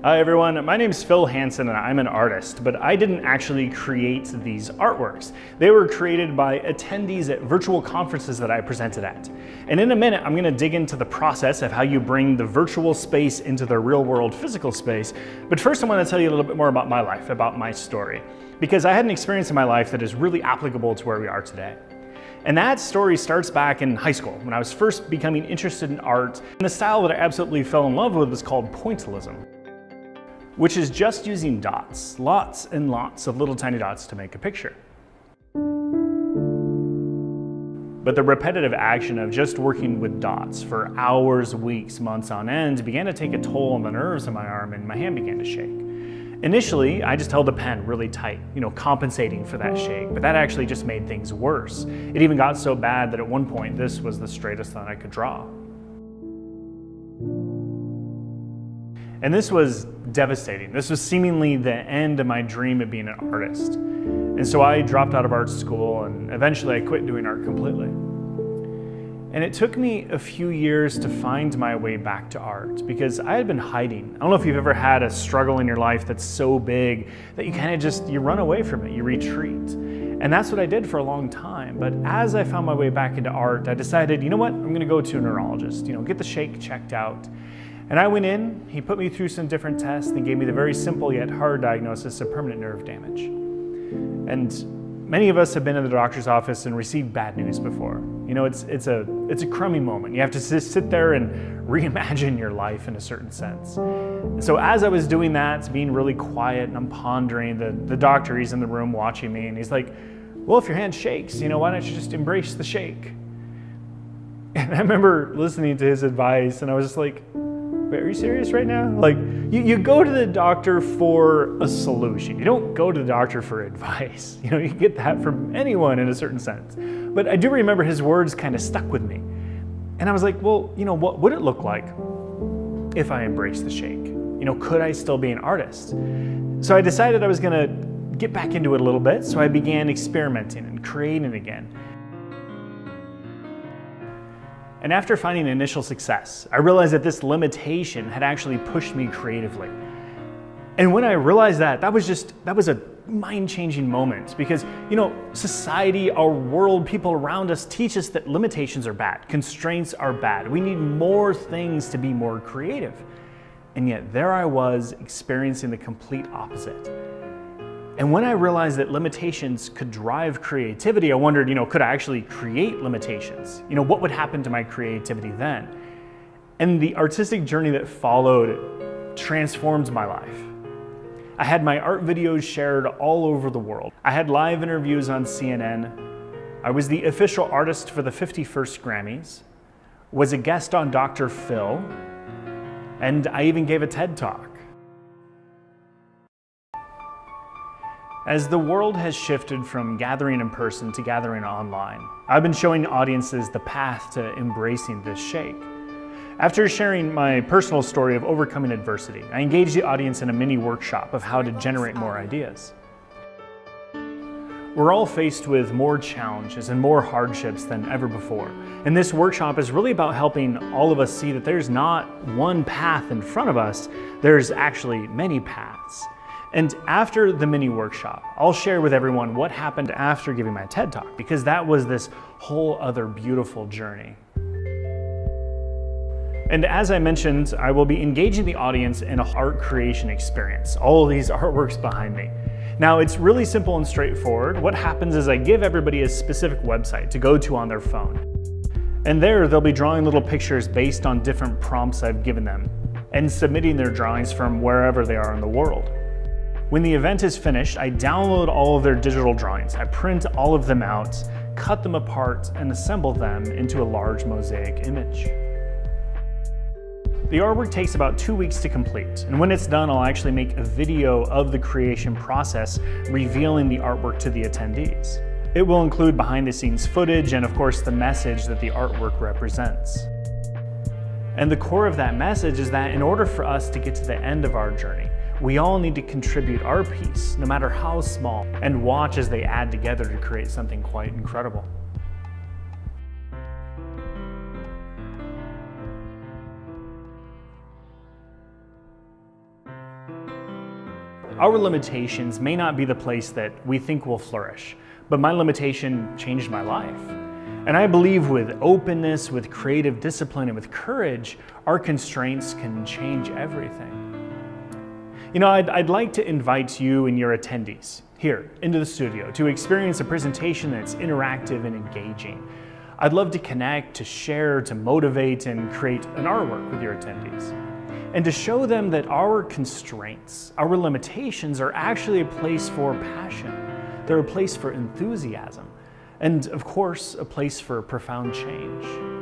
Hi everyone, my name is Phil Hansen and I'm an artist, but I didn't actually create these artworks. They were created by attendees at virtual conferences that I presented at. And in a minute, I'm gonna dig into the process of how you bring the virtual space into the real world physical space. But first I wanna tell you a little bit more about my life, about my story. Because I had an experience in my life that is really applicable to where we are today. And that story starts back in high school, when I was first becoming interested in art. And the style that I absolutely fell in love with was called pointillism, which is just using dots, lots and lots of little tiny dots to make a picture. But the repetitive action of just working with dots for hours, weeks, months on end began to take a toll on the nerves in my arm and my hand began to shake. Initially, I just held the pen really tight, compensating for that shake, but that actually just made things worse. It even got so bad that at one point, this was the straightest line I could draw. And this was devastating. This was seemingly the end of my dream of being an artist. And so I dropped out of art school and eventually I quit doing art completely. And it took me a few years to find my way back to art because I had been hiding. I don't know if you've ever had a struggle in your life that's so big that you kind of you run away from it, you retreat. And that's what I did for a long time. But as I found my way back into art, I decided, you know what, I'm gonna go to a neurologist, get the shake checked out. And I went in, he put me through some different tests and gave me the very simple yet hard diagnosis of permanent nerve damage. And many of us have been in the doctor's office and received bad news before. It's a crummy moment. You have to sit there and reimagine your life in a certain sense. And so as I was doing that, being really quiet and I'm pondering, the doctor, he's in the room watching me and he's like, well, if your hand shakes, why don't you just embrace the shake? And I remember listening to his advice and I was just like, wait, are you serious right now? Like, you go to the doctor for a solution. You don't go to the doctor for advice. You get that from anyone in a certain sense. But I do remember his words kind of stuck with me. And I was like, well, what would it look like if I embraced the shake? Could I still be an artist? So I decided I was gonna get back into it a little bit. So I began experimenting and creating again. And after finding initial success, I realized that this limitation had actually pushed me creatively. And when I realized that was a mind-changing moment because, society, our world, people around us teach us that limitations are bad, constraints are bad. We need more things to be more creative. And yet there I was experiencing the complete opposite. And when I realized that limitations could drive creativity, I wondered, could I actually create limitations? What would happen to my creativity then? And the artistic journey that followed transformed my life. I had my art videos shared all over the world. I had live interviews on CNN. I was the official artist for the 51st Grammys, was a guest on Dr. Phil, and I even gave a TED Talk. As the world has shifted from gathering in person to gathering online, I've been showing audiences the path to embracing this shake. After sharing my personal story of overcoming adversity, I engaged the audience in a mini workshop of how to generate more ideas. We're all faced with more challenges and more hardships than ever before. And this workshop is really about helping all of us see that there's not one path in front of us, there's actually many paths. And after the mini workshop, I'll share with everyone what happened after giving my TED Talk, because that was this whole other beautiful journey. And as I mentioned, I will be engaging the audience in an art creation experience, all of these artworks behind me. Now, it's really simple and straightforward. What happens is I give everybody a specific website to go to on their phone. And there, they'll be drawing little pictures based on different prompts I've given them and submitting their drawings from wherever they are in the world. When the event is finished, I download all of their digital drawings. I print all of them out, cut them apart, and assemble them into a large mosaic image. The artwork takes about 2 weeks to complete, and when it's done, I'll actually make a video of the creation process, revealing the artwork to the attendees. It will include behind-the-scenes footage and, of course, the message that the artwork represents. And the core of that message is that in order for us to get to the end of our journey, we all need to contribute our piece, no matter how small, and watch as they add together to create something quite incredible. Our limitations may not be the place that we think will flourish, but my limitation changed my life. And I believe with openness, with creative discipline, and with courage, our constraints can change everything. You know, I'd like to invite you and your attendees here into the studio to experience a presentation that's interactive and engaging. I'd love to connect, to share, to motivate, and create an artwork with your attendees. And to show them that our constraints, our limitations are actually a place for passion. They're a place for enthusiasm. And of course, a place for profound change.